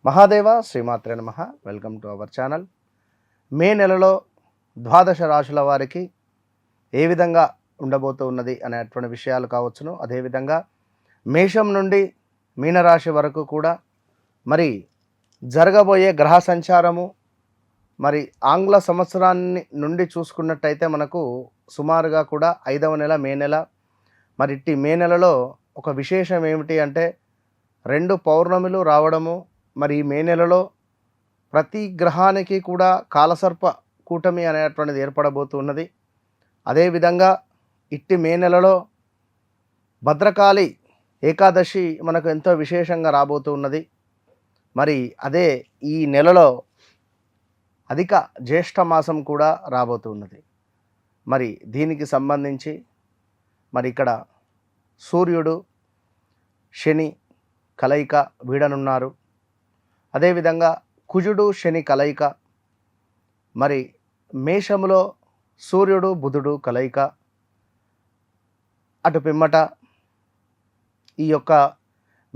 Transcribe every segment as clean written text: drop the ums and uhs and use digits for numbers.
మహాదేవ శ్రీమాత్రే నమః. Welcome to our channel. May నెలలో ద్వాదశ రాశుల వారికి ఏ విధంగా ఉండబోతూ ఉన్నది అనేటువంటి విషయాలు కావచ్చును. అదేవిధంగా మేషం నుండి మీనరాశి వరకు కూడా మరి జరగబోయే గ్రహ సంచారము మరి ఆంగ్ల సంవత్సరాన్ని నుండి చూసుకున్నట్టయితే మనకు సుమారుగా కూడా 5వ నెల మే నెల. మరి ఇట్టి మే నెలలో ఒక విశేషం ఏమిటి అంటే 2 పౌర్ణమిలు రావడము. మరి ఈ మే నెలలో ప్రతి గ్రహానికి కూడా కాలసర్ప కూటమి అనేటువంటిది ఏర్పడబోతున్నది. అదేవిధంగా ఇట్టి మే నెలలో భద్రకాళి ఏకాదశి మనకు ఎంతో విశేషంగా రాబోతూ ఉన్నది. మరి అదే ఈ నెలలో అధిక జ్యేష్ఠ మాసం కూడా రాబోతూ ఉన్నది. మరి దీనికి సంబంధించి మరి ఇక్కడ సూర్యుడు శని కలయిక వీడనున్నారు. అదేవిధంగా కుజుడు శని కలయిక, మరి మేషములో సూర్యుడు బుధుడు కలయిక, అటు పిమ్మట ఈ యొక్క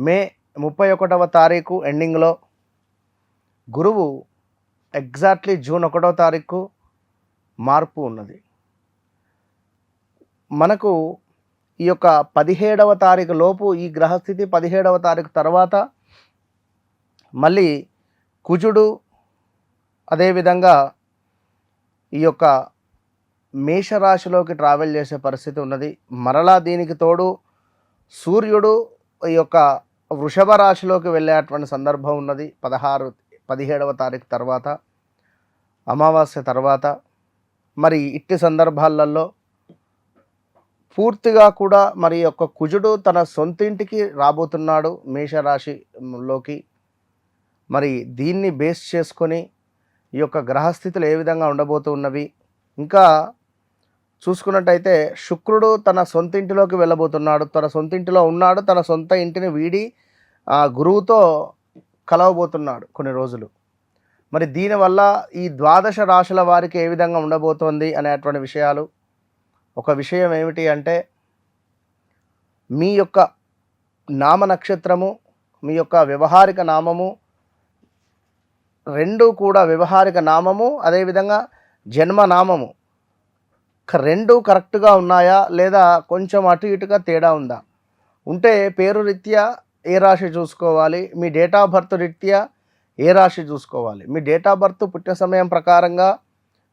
మే 31వ తారీఖు ఎండింగ్లో గురువు ఎగ్జాక్ట్లీ జూన్ 1వ తారీఖు మార్పు ఉన్నది. మనకు ఈ యొక్క 17వ తారీఖు లోపు ఈ గ్రహస్థితి, 17వ తారీఖు తర్వాత మళ్ళీ కుజుడు అదేవిధంగా ఈ యొక్క మేషరాశిలోకి ట్రావెల్ చేసే పరిస్థితి ఉన్నది. మరలా దీనికి తోడు సూర్యుడు ఈ యొక్క వృషభ రాశిలోకి వెళ్ళేటువంటి సందర్భం ఉన్నది 17వ తారీఖు తర్వాత, అమావాస్య తర్వాత. మరి ఇట్టి సందర్భాలలో పూర్తిగా కూడా మరి యొక్క కుజుడు తన సొంతింటికి రాబోతున్నాడు మేషరాశిలోకి. మరి దీన్ని బేస్ చేసుకొని ఈ యొక్క గ్రహస్థితులు ఏ విధంగా ఉండబోతూ ఉన్నవి, ఇంకా చూసుకున్నట్టయితే శుక్రుడు తన సొంతింటిలోకి వెళ్ళబోతున్నాడు. తన సొంతింటిలో ఉన్నాడు, తన సొంత ఇంటిని వీడి గురువుతో కలవబోతున్నాడు కొన్ని రోజులు. మరి దీనివల్ల ఈ ద్వాదశ రాశుల వారికి ఏ విధంగా ఉండబోతోంది అనేటువంటి విషయాలు. ఒక విషయం ఏమిటి అంటే మీ యొక్క నామ నక్షత్రము, మీ యొక్క వ్యవహారిక నామము రెండు కూడా, వ్యవహారిక నామము అదేవిధంగా జన్మనామము రెండు కరెక్ట్గా ఉన్నాయా లేదా కొంచెం అటు ఇటుగా తేడా ఉందా, ఉంటే పేరు రీత్యా ఏ రాశి చూసుకోవాలి, మీ డేట్ ఆఫ్ బర్త్ రీత్యా ఏ రాశి చూసుకోవాలి. మీ డేట్ ఆఫ్ బర్త్ పుట్టిన సమయం ప్రకారంగా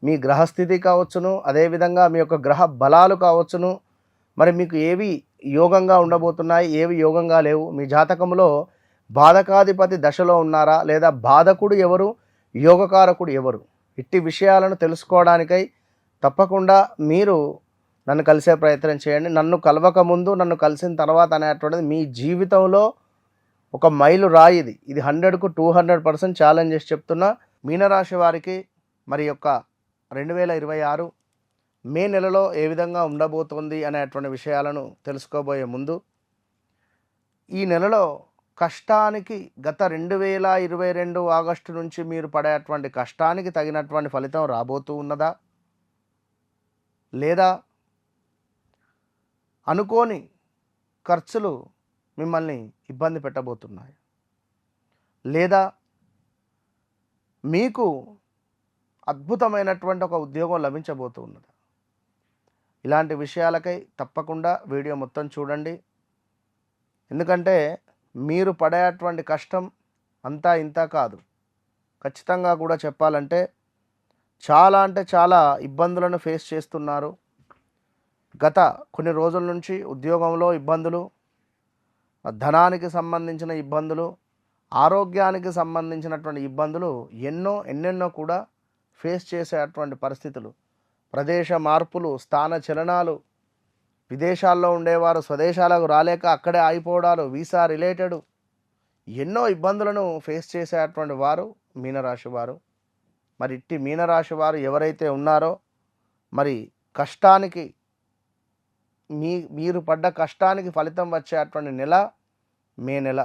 మీ గ్రహస్థితి కావచ్చును, అదేవిధంగా మీ యొక్క గ్రహ బలాలు కావచ్చును. మరి మీకు ఏవి యోగంగా ఉండబోతున్నాయి, ఏవి యోగంగా లేవు, మీ జాతకంలో బాధకాధిపతి దశలో ఉన్నారా లేదా బాధకుడు ఎవరు, యోగకారకుడు ఎవరు, ఇట్టి విషయాలను తెలుసుకోవడానికై తప్పకుండా మీరు నన్ను కలిసే ప్రయత్నం చేయండి. నన్ను కలవక ముందు, నన్ను కలిసిన తర్వాత అనేటువంటిది మీ జీవితంలో ఒక మైలు రాయిది. ఇది 100కు 200% ఛాలెంజ్ చేసి చెప్తున్నా. మీనరాశి వారికి మరి యొక్క 2026 మే నెలలో ఏ విధంగా ఉండబోతోంది అనేటువంటి విషయాలను తెలుసుకోబోయే ముందు, ఈ నెలలో కష్టానికి గత 2022 ఆగస్టు నుంచి మీరు పడేటువంటి కష్టానికి తగినటువంటి ఫలితం రాబోతూ ఉన్నదా, లేదా అనుకోని ఖర్చులు మిమ్మల్ని ఇబ్బంది పెట్టబోతున్నాయి, లేదా మీకు అద్భుతమైనటువంటి ఒక ఉద్యోగం లభించబోతూ ఉన్నదా. ఇలాంటి విషయాలకై తప్పకుండా వీడియో మొత్తం చూడండి. ఎందుకంటే మీరు పడేటువంటి కష్టం అంతా ఇంత కాదు. ఖచ్చితంగా కూడా చెప్పాలంటే చాలా అంటే చాలా ఇబ్బందులను ఫేస్ చేస్తున్నారు. గత కొన్ని రోజుల నుంచి ఉద్యోగంలో ఇబ్బందులు, ధనానికి సంబంధించిన ఇబ్బందులు, ఆరోగ్యానికి సంబంధించినటువంటి ఇబ్బందులు ఎన్నెన్నో కూడా ఫేస్ చేసేటువంటి పరిస్థితులు, ప్రదేశ మార్పులు, స్థాన చలనాలు, విదేశాల్లో ఉండేవారు స్వదేశాలకు రాలేక అక్కడే ఆగిపోవడాలు, వీసా రిలేటెడ్ ఎన్నో ఇబ్బందులను ఫేస్ చేసేటువంటి వారు మీనరాశి వారు. మరి ఇట్టి మీనరాశి వారు ఎవరైతే ఉన్నారో మరి కష్టానికి మీరు పడ్డ కష్టానికి ఫలితం వచ్చేటువంటి నెల మే నెల.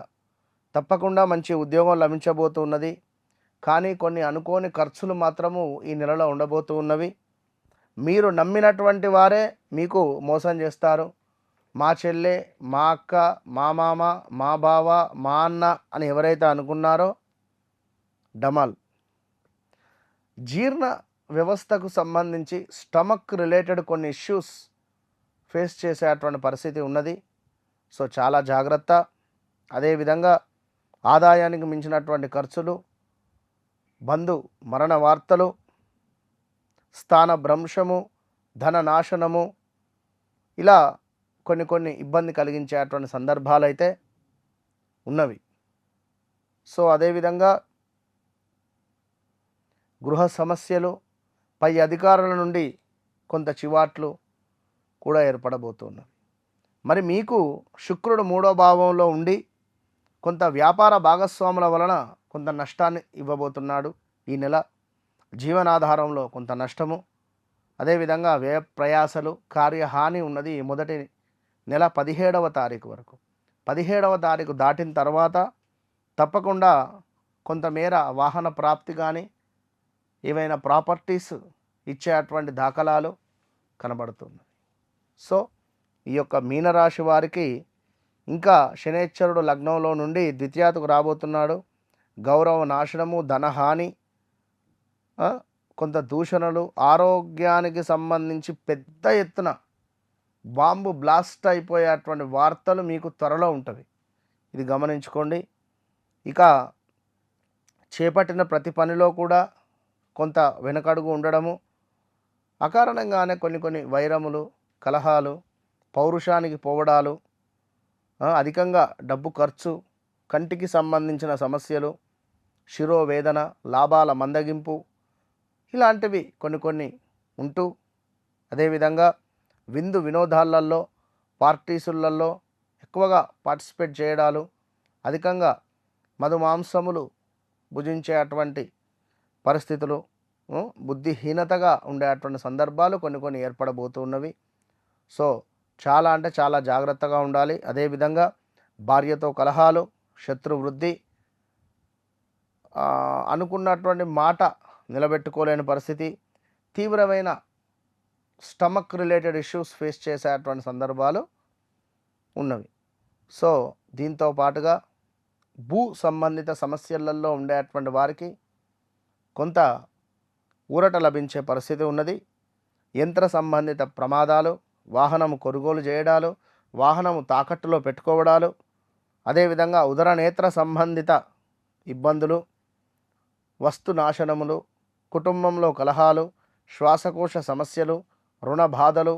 తప్పకుండా మంచి ఉద్యోగం లభించబోతూ ఉన్నది. కానీ కొన్ని అనుకోని ఖర్చులు మాత్రము ఈ నెలలో ఉండబోతూ ఉన్నవి. మీరు నమ్మినటువంటి వారే మీకు మోసం చేస్తారు. మా చెల్లె, మా అక్క, మా మామ, మా బావ, మా అన్న అని ఎవరైతే అనుకున్నారో డమాల్. జీర్ణ వ్యవస్థకు సంబంధించి స్టమక్ రిలేటెడ్ కొన్ని ఇష్యూస్ ఫేస్ చేసేటువంటి పరిస్థితి ఉన్నది. సో చాలా జాగ్రత్త. అదేవిధంగా ఆదాయానికి మించినటువంటి ఖర్చులు, బంధు మరణ వార్తలు, స్థాన భ్రంశము, ధన నాశనము, ఇలా కొన్ని ఇబ్బంది కలిగించేటువంటి సందర్భాలు అయితే ఉన్నవి. సో అదేవిధంగా గృహ సమస్యలు, పై అధికారుల నుండి కొంత చివాట్లు కూడా ఏర్పడబోతున్నవి. మరి మీకు శుక్రుడు 3వ భావంలో ఉండి కొంత వ్యాపార భాగస్వాముల వలన కొంత నష్టాన్ని ఇవ్వబోతున్నాడు. ఈ నెల జీవనాధారంలో కొంత నష్టము, అదేవిధంగా వ్యయ ప్రయాసలు, కార్యహాని ఉన్నది మొదటి నెల 17వ తారీఖు వరకు. 17వ తారీఖు దాటిన తర్వాత తప్పకుండా కొంతమేర వాహన ప్రాప్తి కానీ ఏవైనా ప్రాపర్టీస్ ఇచ్చేటువంటి దాఖలాలు కనబడుతున్నాయి. సో ఈ యొక్క మీనరాశి వారికి ఇంకా శనేశ్వరుడు లగ్నంలో నుండి ద్వితీయాతకు రాబోతున్నాడు. గౌరవ నాశనము, ధనహాని, కొంత దూషణలు, ఆరోగ్యానికి సంబంధించి పెద్ద ఎత్తున బాంబు బ్లాస్ట్ అయిపోయేటువంటి వార్తలు మీకు త్వరలో ఉంటుంది. ఇది గమనించుకోండి. ఇక చేపట్టిన ప్రతి పనిలో కూడా కొంత వెనకడుగు ఉండడము, అకారణంగానే కొన్ని వైరములు, కలహాలు, పౌరుషానికి పోవడాలు, అధికంగా డబ్బు ఖర్చు, కంటికి సంబంధించిన సమస్యలు, శిరోవేదన, లాభాల మందగింపు, ఇలాంటివి కొన్ని ఉంటూ, అదేవిధంగా విందు వినోదాలలో, పార్టీసులలో ఎక్కువగా పార్టిసిపేట్ చేయడాలు, అధికంగా మధుమాంసములు భుజించేటువంటి పరిస్థితులు, బుద్ధిహీనతగా ఉండేటువంటి సందర్భాలు కొన్ని ఏర్పడబోతున్నవి. సో చాలా అంటే చాలా జాగ్రత్తగా ఉండాలి. అదేవిధంగా భార్యతో కలహాలు, శత్రువృద్ధి, అనుకున్నటువంటి మాట నిలబెట్టుకోలేని పరిస్థితి, తీవ్రమైన స్టమక్ రిలేటెడ్ ఇష్యూస్ ఫేస్ చేసేటువంటి సందర్భాలు ఉన్నవి. సో దీంతో పాటుగా భూ సంబంధిత సమస్యలలో ఉండేటువంటి వారికి కొంత ఊరట లభించే పరిస్థితి ఉన్నది. యంత్ర సంబంధిత ప్రమాదాలు, వాహనము కొనుగోలు చేయడాలు, వాహనము తాకట్టులో పెట్టుకోవడాలు, అదేవిధంగా ఉదర నేత్ర సంబంధిత ఇబ్బందులు, వస్తు నాశనములు, కుటుంబంలో కలహాలు, శ్వాసకోశ సమస్యలు, రుణ బాధలు,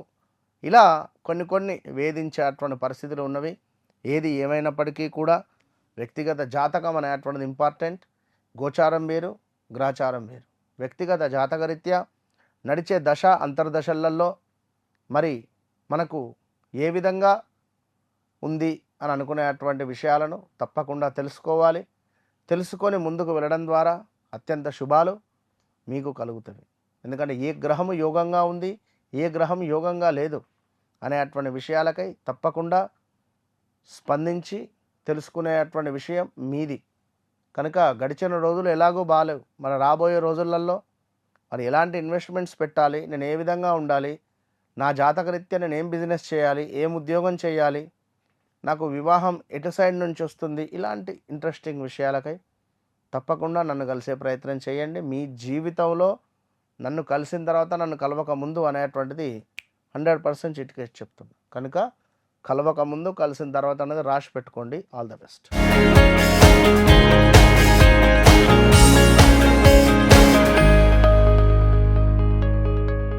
ఇలా కొన్ని వేధించేటువంటి పరిస్థితులు ఉన్నవి. ఏది ఏమైనప్పటికీ కూడా వ్యక్తిగత జాతకం అనేటువంటిది ఇంపార్టెంట్. గోచారం వేరు, గ్రహచారం వేరు. వ్యక్తిగత జాతకరీత్యా నడిచే దశ అంతర్దశలలో మరి మనకు ఏ విధంగా ఉంది అని అనుకునేటువంటి విషయాలను తప్పకుండా తెలుసుకోవాలి. తెలుసుకొని ముందుకు వెళ్ళడం ద్వారా అత్యంత శుభాలు మీకు కలుగుతాయి. ఎందుకంటే ఏ గ్రహము యోగంగా ఉంది, ఏ గ్రహం యోగంగా లేదు అనేటువంటి విషయాలకై తప్పకుండా స్పందించి తెలుసుకునేటువంటి విషయం మీది. కనుక గడిచిన రోజులు ఎలాగో బాలేవు, మరి రాబోయే రోజులలో మరి ఎలాంటి ఇన్వెస్ట్మెంట్స్ పెట్టాలి, నేను ఏ విధంగా ఉండాలి, నా జాతకరీత్యా నేను ఏం బిజినెస్ చేయాలి, ఏం ఉద్యోగం చేయాలి, నాకు వివాహం ఎటు సైడ్ నుంచి వస్తుంది, ఇలాంటి ఇంట్రెస్టింగ్ విషయాలకై తప్పకుండా నన్ను కలిసే ప్రయత్నం చేయండి. మీ జీవితంలో నన్ను కలిసిన తర్వాత నన్ను కలవక ముందు అనేటువంటిది 100% చిటికేసి చెప్తుంది. కనుక కలవక ముందు కలిసిన తర్వాత అనేది రాసి పెట్టుకోండి. All the best.